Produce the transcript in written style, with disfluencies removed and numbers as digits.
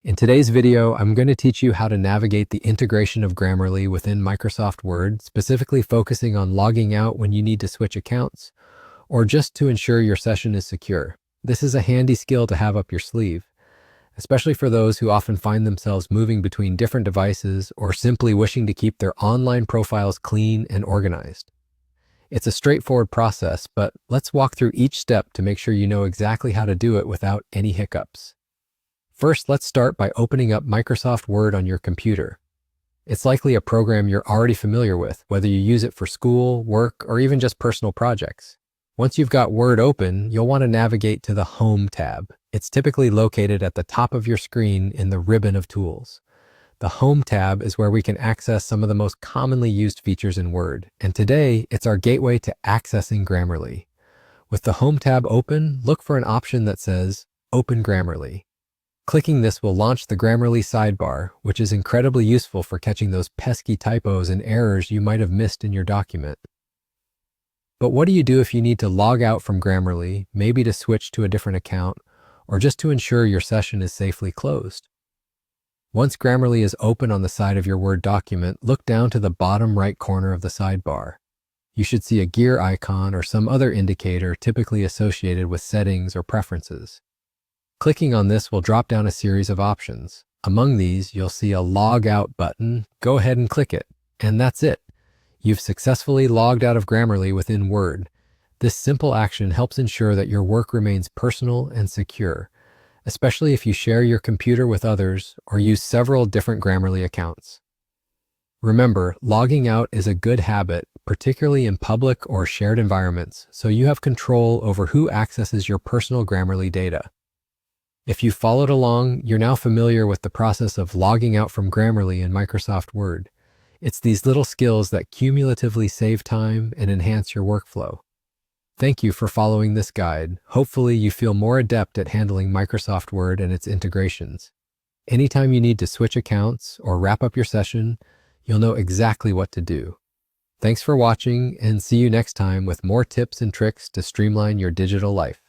In today's video, I'm going to teach you how to navigate the integration of Grammarly within Microsoft Word, specifically focusing on logging out when you need to switch accounts, or just to ensure your session is secure. This is a handy skill to have up your sleeve, especially for those who often find themselves moving between different devices or simply wishing to keep their online profiles clean and organized. It's a straightforward process, but let's walk through each step to make sure you know exactly how to do it without any hiccups. First, let's start by opening up Microsoft Word on your computer. It's likely a program you're already familiar with, whether you use it for school, work, or even just personal projects. Once you've got Word open, you'll want to navigate to the Home tab. It's typically located at the top of your screen in the ribbon of tools. The Home tab is where we can access some of the most commonly used features in Word, and today it's our gateway to accessing Grammarly. With the Home tab open, look for an option that says Open Grammarly. Clicking this will launch the Grammarly sidebar, which is incredibly useful for catching those pesky typos and errors you might have missed in your document. But what do you do if you need to log out from Grammarly, maybe to switch to a different account, or just to ensure your session is safely closed? Once Grammarly is open on the side of your Word document, look down to the bottom right corner of the sidebar. You should see a gear icon or some other indicator typically associated with settings or preferences. Clicking on this will drop down a series of options. Among these, you'll see a Log Out button. Go ahead and click it, and that's it. You've successfully logged out of Grammarly within Word. This simple action helps ensure that your work remains personal and secure, especially if you share your computer with others or use several different Grammarly accounts. Remember, logging out is a good habit, particularly in public or shared environments, so you have control over who accesses your personal Grammarly data. If you followed along, you're now familiar with the process of logging out from Grammarly in Microsoft Word. It's these little skills that cumulatively save time and enhance your workflow. Thank you for following this guide. Hopefully you feel more adept at handling Microsoft Word and its integrations. Anytime you need to switch accounts or wrap up your session, you'll know exactly what to do. Thanks for watching, and see you next time with more tips and tricks to streamline your digital life.